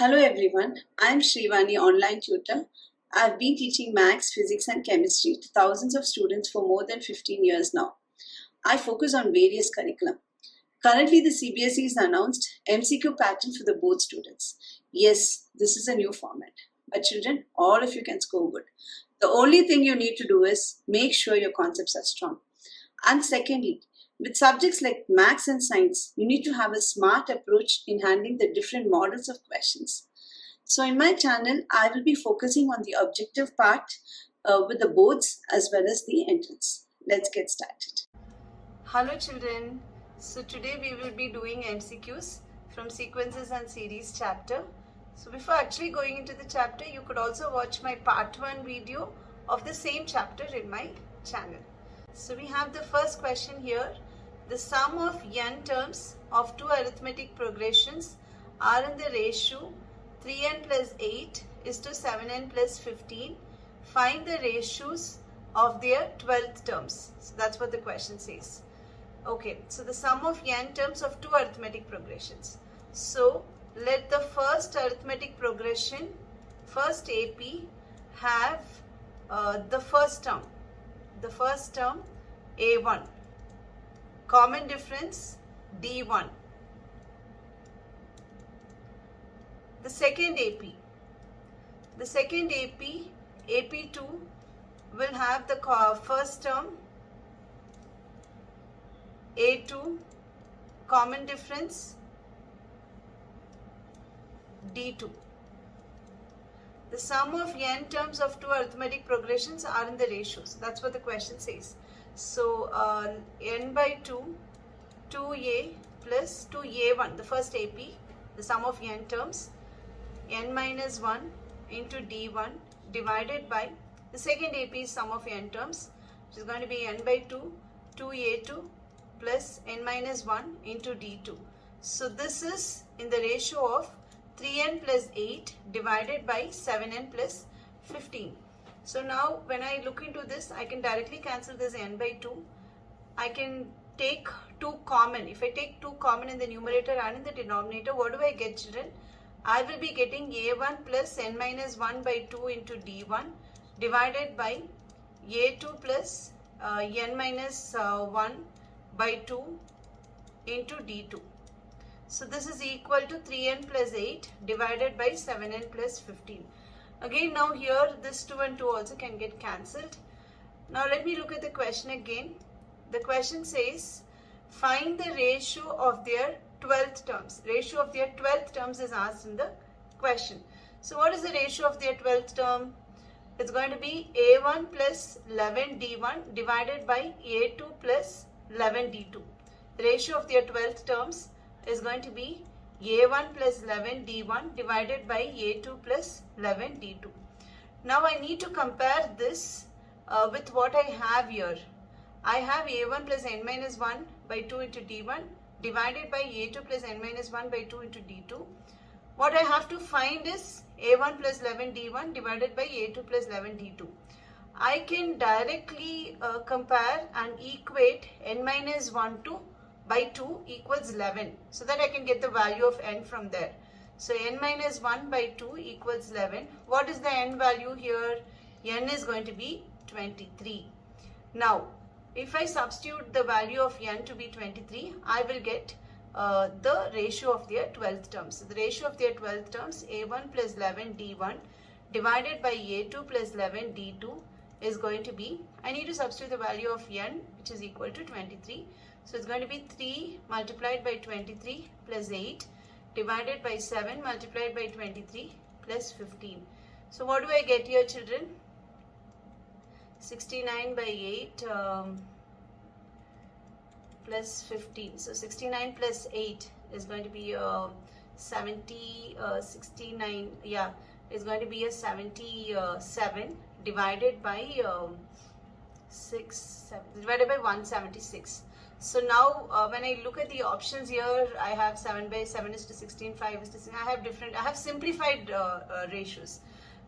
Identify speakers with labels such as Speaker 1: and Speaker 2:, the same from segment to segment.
Speaker 1: Hello everyone, I am Srivani, online tutor. I have been teaching maths, physics and chemistry to thousands of students for more than 15 years now. I focus on various curriculum. Currently the CBSE has announced MCQ pattern for the board students. Yes, this is a new format. But children, all of you can score good. The only thing you need to do is make sure your concepts are strong. And secondly, with subjects like maths and science, you need to have a smart approach in handling the different models of questions. So in my channel, I will be focusing on the objective part with the boards as well as the entrance. Let's get started.
Speaker 2: Hello children. So today we will be doing MCQs from sequences and series chapter. So before actually going into the chapter, you could also watch my part 1 video of the same chapter in my channel. So we have the first question here. The sum of n terms of two arithmetic progressions are in the ratio 3n plus 8 is to 7n plus 15. Find the ratios of their 12th terms. So that's what the question says. Okay, so the sum of n terms of two arithmetic progressions. So let the first arithmetic progression, first AP, have the first term A1, common difference D1. The second AP, AP2 will have the first term A2, common difference D2. The sum of n terms of two arithmetic progressions are in the ratios. That's what the question says. So n by 2, 2a plus 2a1, the first AP, the sum of n terms, n minus 1 into d1 divided by the second AP sum of n terms, which is going to be n by 2, 2a2 plus n minus 1 into d2. So this is in the ratio of 3n plus 8 divided by 7n plus 15. So now when I look into this, I can directly cancel this n by 2. I can take 2 common. If I take 2 common in the numerator and in the denominator, what do I get, children? I will be getting a1 plus n minus 1 by 2 into d1 divided by a2 plus n minus 1 by 2 into d2. So this is equal to 3n plus 8 divided by 7n plus 15. Again, now here this 2 and 2 also can get cancelled. Now let me look at the question again. The question says, find the ratio of their 12th terms. Ratio of their 12th terms is asked in the question. So what is the ratio of their 12th term? It's going to be a1 plus 11 d1 divided by a2 plus 11 d2. The ratio of their 12th terms is going to be a1 plus 11 d1 divided by a2 plus 11 d2. Now I need to compare this with what I have here. I have a1 plus n minus 1 by 2 into d1 divided by a2 plus n minus 1 by 2 into d2. What I have to find is a1 plus 11 d1 divided by a2 plus 11 d2. I can directly compare and equate n minus 1 to by 2 equals 11, so that I can get the value of n from there. So n minus 1 by 2 equals 11. What is the n value here? N is going to be 23. Now if I substitute the value of n to be 23, I will get the ratio of their 12th terms. So the ratio of their 12th terms, a1 plus 11 d1 divided by a2 plus 11 d2 is going to be, I need to substitute the value of n, which is equal to 23. So it's going to be 3 multiplied by 23 plus 8 divided by 7 multiplied by 23 plus 15. So what do I get here, children? 69 by 8 plus 15. So 69 plus 8 is going to be 69, yeah, is going to be a 77 divided by 176. So now when I look at the options here, I have 7 by 7 is to 16, 5 is to 16. I have simplified ratios.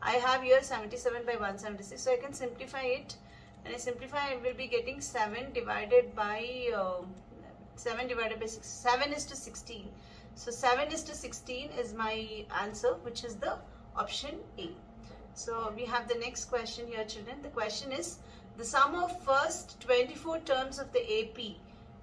Speaker 2: I have here 77 by 176. So I can simplify it. When I simplify, I will be getting 7 divided by 6. 7 is to 16. So 7:16 is my answer, which is the option A. So we have the next question here, children. The question is, the sum of first 24 terms of the AP,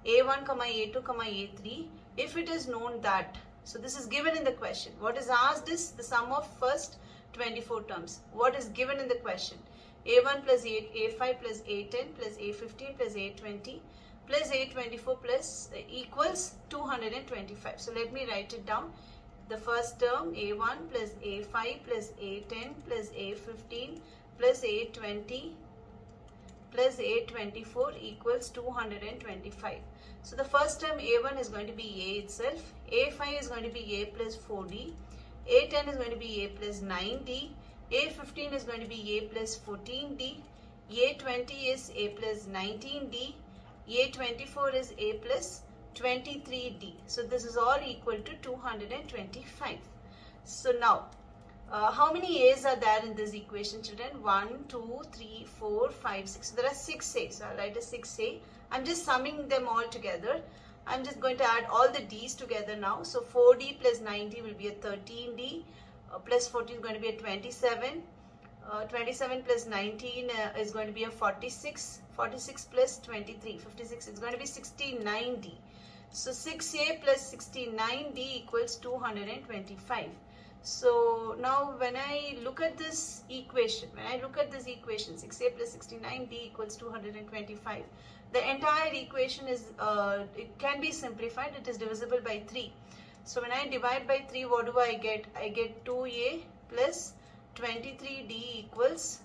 Speaker 2: A1, A2, A3, if it is known that, so this is given in the question. What is asked is the sum of first 24 terms. What is given in the question? A1 plus A5 plus A10 plus A15 plus A20 plus A24 plus equals 225. So let me write it down. The first term, A1 plus A5 plus A10 plus A15 plus A20 plus A24 equals 225. So the first term A1 is going to be A itself, A5 is going to be A plus 4D, A10 is going to be A plus 9D, A15 is going to be A plus 14D, A20 is A plus 19D, A24 is A plus 23D. So this is all equal to 225. So now, how many A's are there in this equation, children? 1, 2, 3, 4, 5, 6. So there are 6 A's. So I'll write a 6A. I'm just summing them all together. I'm just going to add all the D's together now. So 4D plus 9D will be a 13D. Plus 14 is going to be a 27. 27 plus 19 is going to be a 46. 46 plus 23, 56 is going to be 69D. So 6A plus 69D equals 225. So now when I look at this equation, 6A plus 69D equals 225, the entire equation is, it can be simplified. It is divisible by 3. So when I divide by 3, what do I get? I get 2A plus 23D equals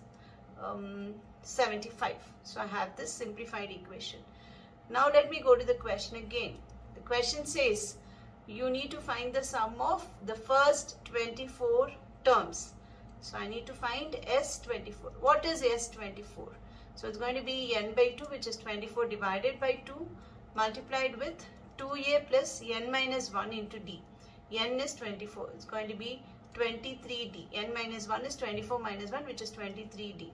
Speaker 2: 75. So I have this simplified equation. Now let me go to the question again. The question says, you need to find the sum of the first 24 terms. So I need to find S24. What is S24? So it's going to be n by 2, which is 24 divided by 2, multiplied with 2a plus n minus 1 into d. N is 24. It's going to be 23d. N minus 1 is 24 minus 1, which is 23d.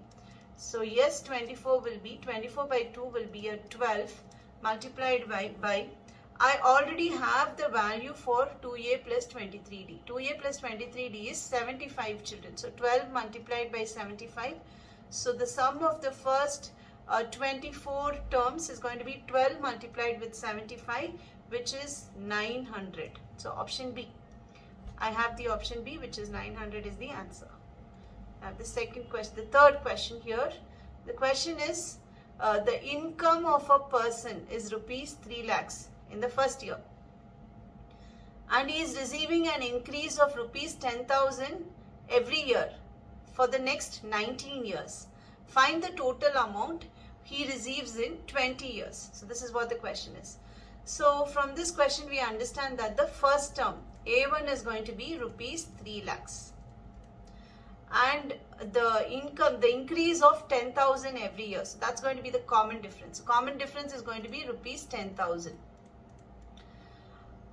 Speaker 2: So yes, 24 will be, 24 by 2 will be a 12 multiplied by I already have the value for 2a plus 23d. 2a plus 23d is 75, children. So 12 multiplied by 75. So the sum of the first 24 terms is going to be 12 multiplied with 75, which is 900. So option B. I have the option B, which is 900 is the answer. I have the second question, the third question here. The question is, the income of a person is rupees 3 lakhs in the first year, and he is receiving an increase of rupees 10,000 every year for the next 19 years. Find the total amount he receives in 20 years. So this is what the question is. So from this question we understand that the first term A1 is going to be rupees 3 lakhs. And the income, the increase of 10,000 every year. So that's going to be the common difference. So common difference is going to be rupees 10,000.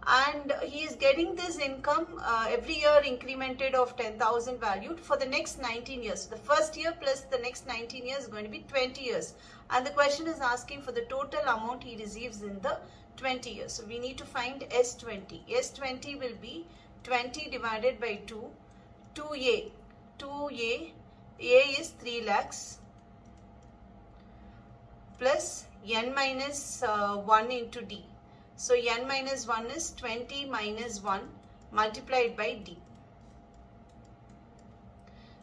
Speaker 2: And he is getting this income every year incremented of 10,000 valued for the next 19 years. So the first year plus the next 19 years is going to be 20 years. And the question is asking for the total amount he receives in the 20 years. So we need to find S20. S20 will be 20 divided by 2, 2A. 2A, A is 3 lakhs plus n minus 1 into D. So n minus 1 is 20 minus 1 multiplied by D.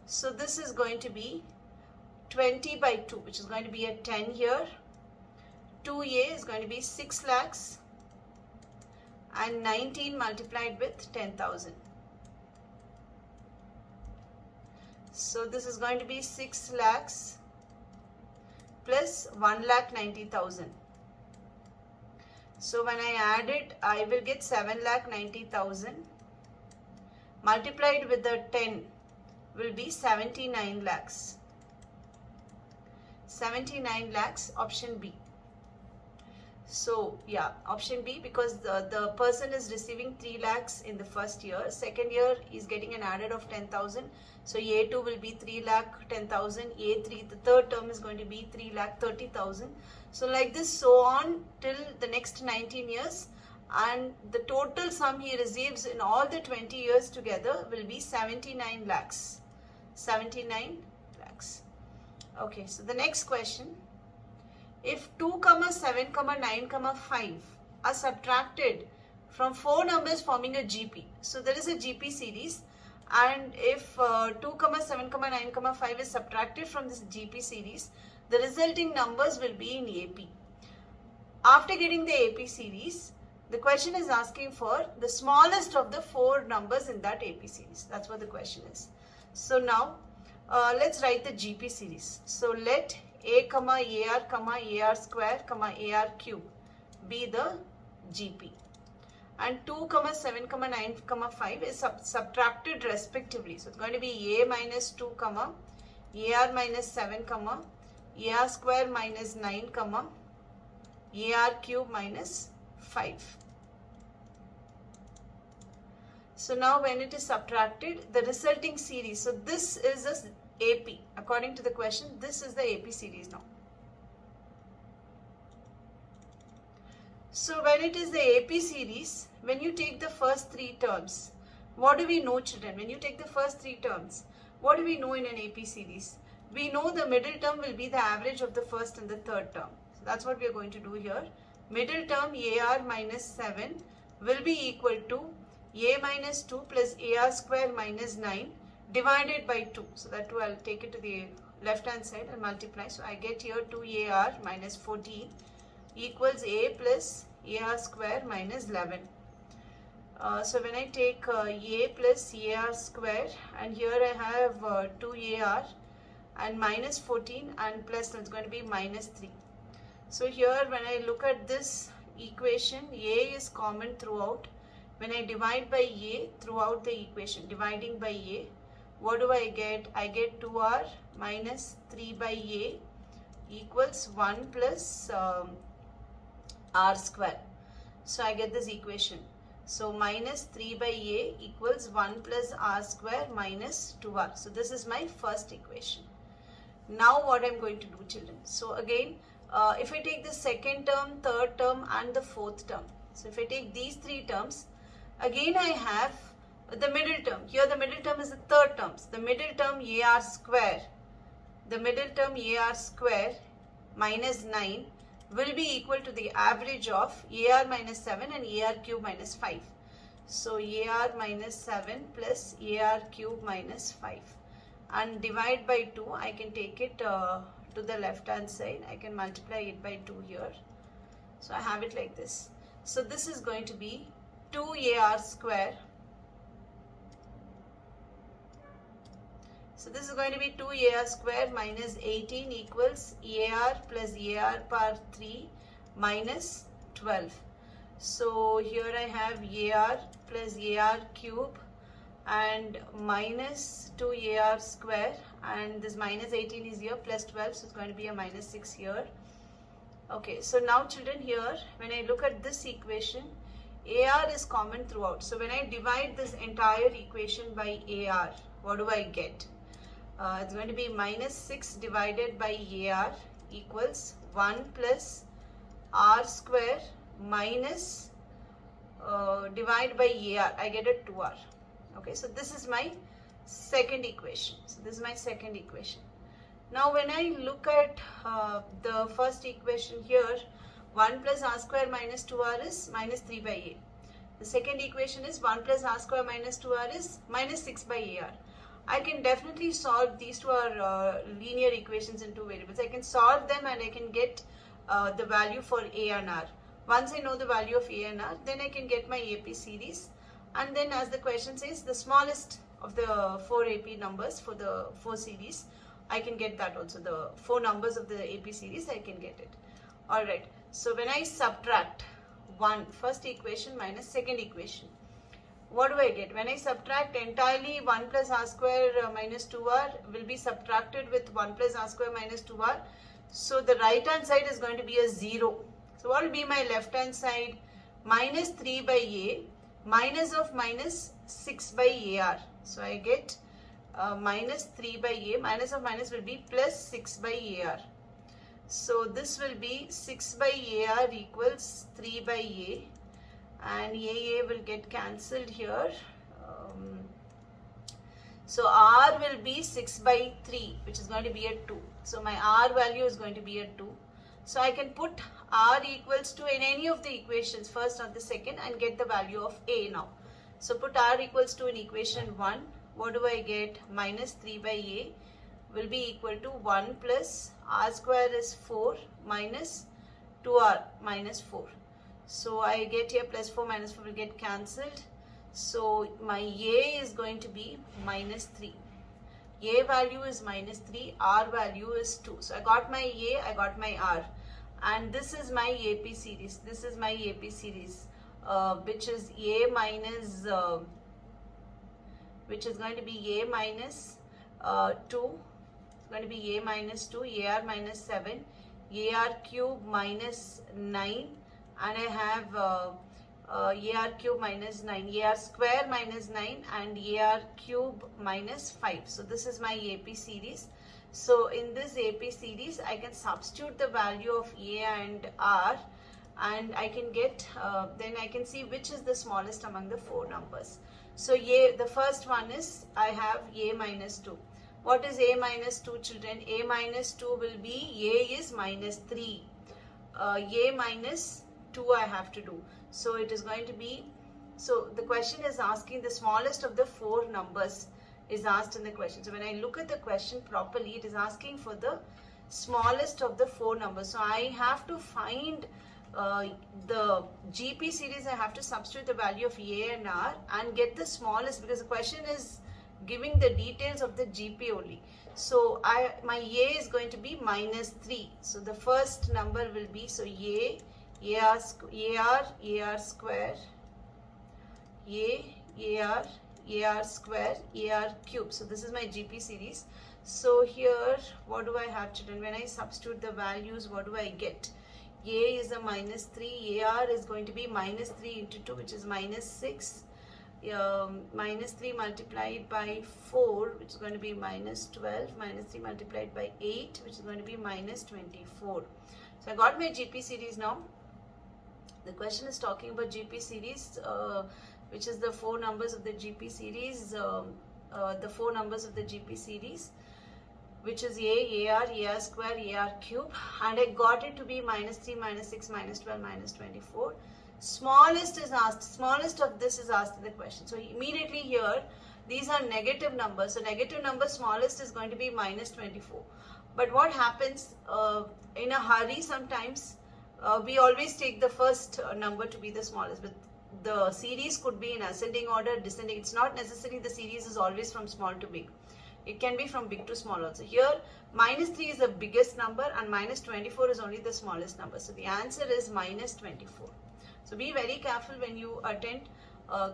Speaker 2: So this is going to be 20 by 2, which is going to be a 10 here. 2A is going to be 6 lakhs and 19 multiplied with 10,000. So this is going to be 6 lakhs plus 1,90,000. So when I add it, I will get 7,90,000 multiplied with the 10 will be 79 lakhs. 79 lakhs, option B. So yeah, option B, because the person is receiving 3 lakhs in the first year. Second year is getting an added of 10,000. So A2 will be 3 lakh 10,000. A3, the third term is going to be 3 lakh 30,000. So like this, so on till the next 19 years. and the total sum he receives in all the 20 years together will be 79 lakhs. 79 lakhs. Okay, so the next question. If 2, 7, 9, 5 are subtracted from 4 numbers forming a GP. So there is a GP series, and if 2, 7, 9, 5 is subtracted from this GP series, the resulting numbers will be in AP. After getting the AP series, the question is asking for the smallest of the 4 numbers in that AP series. That's what the question is. So now let's write the GP series. So let A, AR square, AR cube be the GP. And 2, 7, 9, 5 is subtracted respectively. So it's going to be A minus 2, AR minus 7, AR square minus 9, AR cube minus 5. So now when it is subtracted, the resulting series, so this is the AP. According to the question, this is the AP series now. So when it is the AP series, when you take the first 3 terms, what do we know, children? When you take the first 3 terms, what do we know in an AP series? We know the middle term will be the average of the first and the third term. So that's what we are going to do here. Middle term AR minus 7 will be equal to A minus 2 plus AR square minus 9 divided by 2. So that too, I'll take it to the left hand side and multiply. So I get here 2AR minus 14 equals A plus AR square minus 11. So when I take A plus AR square, and here I have 2AR and minus 14 and plus, it's going to be minus 3. So here when I look at this equation, A is common throughout. When I divide by A throughout the equation, dividing by A, what do I get? I get 2R minus 3 by A equals 1 plus R square. So I get this equation. So minus 3 by A equals 1 plus R square minus 2R. So this is my first equation. Now what I'm going to do, children? So again, if I take the second term, third term and the fourth term. So if I take these 3 terms, again I have the middle term. Here the middle term is the third term. The middle term AR square. The middle term AR square minus 9 will be equal to the average of AR minus 7 and AR cube minus 5. So AR minus 7 plus AR cube minus 5. And divide by 2, I can take it to the left hand side. I can multiply it by 2 here. So I have it like this. So this is going to be 2AR square. So this is going to be 2AR square minus 18 equals AR plus AR power 3 minus 12. So here I have AR plus AR cube and minus 2AR square, and this minus 18 is here, plus 12, so it's going to be a minus 6 here. Okay, so now children, here when I look at this equation, AR is common throughout. So when I divide this entire equation by AR, what do I get? It's going to be minus 6 divided by AR equals 1 plus R square minus divide by AR. I get a 2R. Okay, so this is my second equation. So this is my second equation. Now when I look at the first equation here, 1 plus R square minus 2R is minus 3 by A. The second equation is 1 plus R square minus 2R is minus 6 by AR. I can definitely solve, these two are linear equations in 2 variables. I can solve them and I can get the value for A and R. Once I know the value of A and R, then I can get my AP series. And then as the question says, the smallest of the 4 AP numbers for the 4 series, I can get that also. The 4 numbers of the AP series, I can get it. Alright, so when I subtract first equation minus second equation, what do I get? When I subtract entirely 1 plus R square minus 2R will be subtracted with 1 plus R square minus 2R. So the right hand side is going to be a 0. So what will be my left hand side? Minus 3 by A minus of minus 6 by AR. So I get minus 3 by A, minus of minus will be plus 6 by AR. So this will be 6 by AR equals 3 by A. and a will get cancelled here. So r will be 6 by 3, which is going to be a 2. So my r value is going to be a 2. So I can put r equals to in any of the equations, first or the second, and get the value of a now. So put r equals to in equation 1. What do I get? Minus 3 by a will be equal to 1 plus r square is 4 minus 2r minus 4. So I get here plus 4 minus 4 will get cancelled. So my a is going to be minus 3. A value is minus 3, r value is 2. So I got my a, I got my r. And this is my AP series. This is my AP series, which is a minus, which is going to be a minus 2. It's going to be a minus 2, ar minus 7, ar cube minus 9, and I have ar cube minus 9, ar square minus 9, and ar cube minus 5. So this is my AP series. So in this AP series, I can substitute the value of a and r, and I can get, then I can see which is the smallest among the 4 numbers. So the first one is, I have a minus 2. What is a minus 2, children? A minus 2 will be, a is minus 3. A minus 2 I have to do. So it is going to be, so the question is asking the smallest of the 4 numbers is asked in the question. So when I look at the question properly, it is asking for the smallest of the 4 numbers. So I have to find the GP series. I have to substitute the value of a and r and get the smallest, because the question is giving the details of the GP only. So my a is going to be minus 3. So the first number will be, so ar square, ar square, ar cube. So this is my GP series. So here, what do I have, children? When I substitute the values, what do I get? A is a minus 3, ar is going to be minus 3 into 2, which is minus 6. Minus 3 multiplied by 4, which is going to be minus 12, minus 3 multiplied by 8, which is going to be minus 24. So I got my GP series now. The question is talking about GP series, which is the 4 numbers of the GP series, the 4 numbers of the GP series, which is ar square, ar cube, and I got it to be minus 3, minus 6, minus 12, minus 24. Smallest is asked, smallest of this is asked in the question. So immediately here, these are negative numbers. So negative number smallest is going to be minus 24. But what happens in a hurry sometimes, we always take the first number to be the smallest. But the series could be in ascending order, descending. It's not necessary the series is always from small to big. It can be from big to small also. Here, minus 3 is the biggest number and minus 24 is only the smallest number. So the answer is minus 24. So be very careful when you attend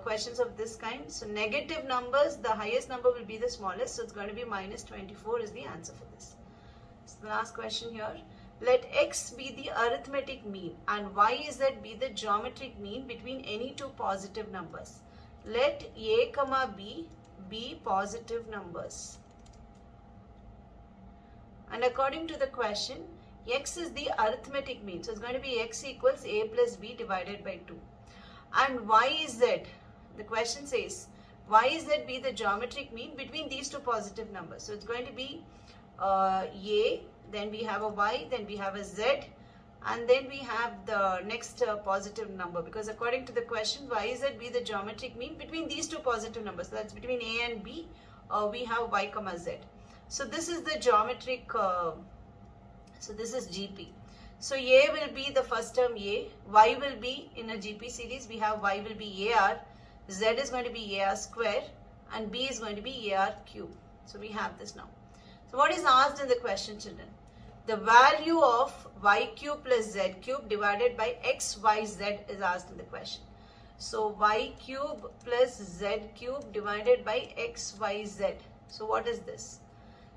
Speaker 2: questions of this kind. So negative numbers, the highest number will be the smallest. So it's going to be minus 24 is the answer for this. So the last question here. Let x be the arithmetic mean and y, z be the geometric mean between any 2 positive numbers. Let a comma b be positive numbers. And according to the question, x is the arithmetic mean. So it's going to be x equals a plus b divided by 2. And y is z. The question says, y is z be the geometric mean between these 2 positive numbers. So it's going to be a, then we have a y, then we have a z, and then we have the next positive number. Because according to the question, y is z be the geometric mean between these 2 positive numbers. So that's between a and b, we have y comma z. So this is the geometric, so this is GP. So a will be the first term a, y will be in a GP series, we have y will be ar, z is going to be ar square, and b is going to be ar cube. So we have this now. So what is asked in the question, children? The value of y cube plus z cube divided by x, y, z is asked in the question. So y cube plus z cube divided by x, y, z. So what is this?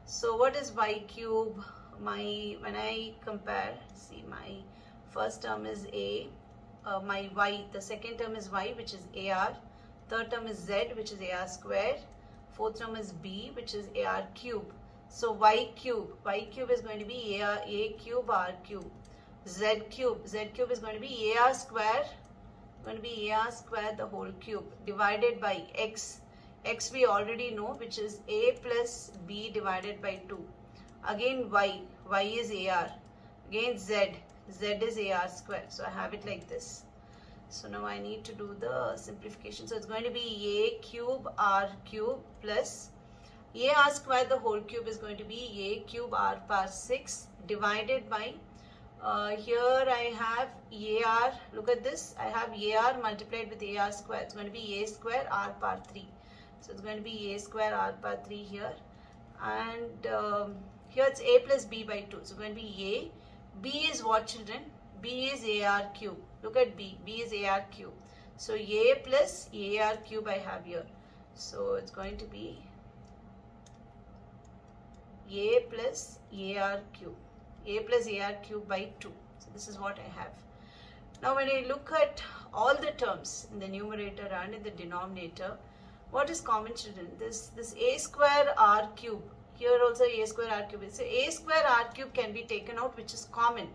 Speaker 2: So what is y cube? When I compare, see, my first term is a, my y, the second term is y, which is ar, third term is z, which is ar square, fourth term is b, which is ar cube. So y cube is going to be a cube, r cube, z cube is going to be ar square, going to be AR square the whole cube divided by X. X we already know, which is A plus B divided by 2. Again Y is AR. Again Z is AR square. So I have it like this. So now I need to do the simplification. So it's going to be A cube R cube plus AR square the whole cube is going to be A cube R power 6 divided by here I have AR, look at this, I have AR multiplied with AR square. It's going to be A square R power 3. So it's going to be A square R power 3 here. And here it's A plus B by 2. So it's going to be A. B is what, children? B is AR cube. Look at B. B is AR cube. So A plus AR cube I have here. So it's going to be A plus AR cube. A plus AR cube by 2. So this is what I have. Now when I look at all the terms in the numerator and in the denominator, what is common, children? This A square R cube. Here also A square R cube. So A square R cube can be taken out, which is common.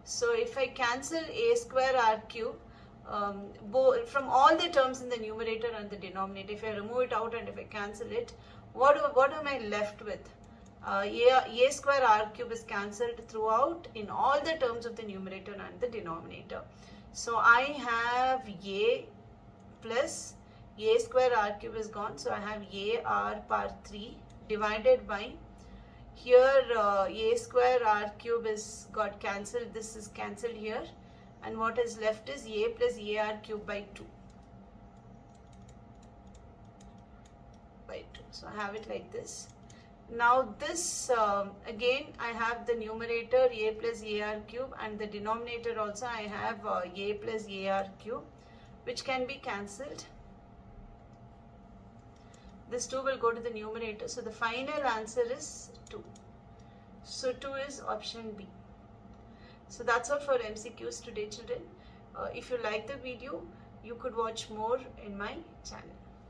Speaker 2: So if I cancel A square R cube from all the terms in the numerator and the denominator, if I remove it out and if I cancel it, what am I left with? A square R cube is cancelled throughout in all the terms of the numerator and the denominator. So I have A plus A square R cube is gone. So I have A R power 3 divided by here A square R cube is got cancelled. This is cancelled here. And what is left is A plus AR cube by 2. So I have it like this. Now this again I have the numerator A plus AR cube and the denominator also I have A plus AR cube, which can be cancelled. This 2 will go to the numerator. So the final answer is 2. So 2 is option B. So that's all for MCQs today, children. If you like the video, you could watch more in my channel.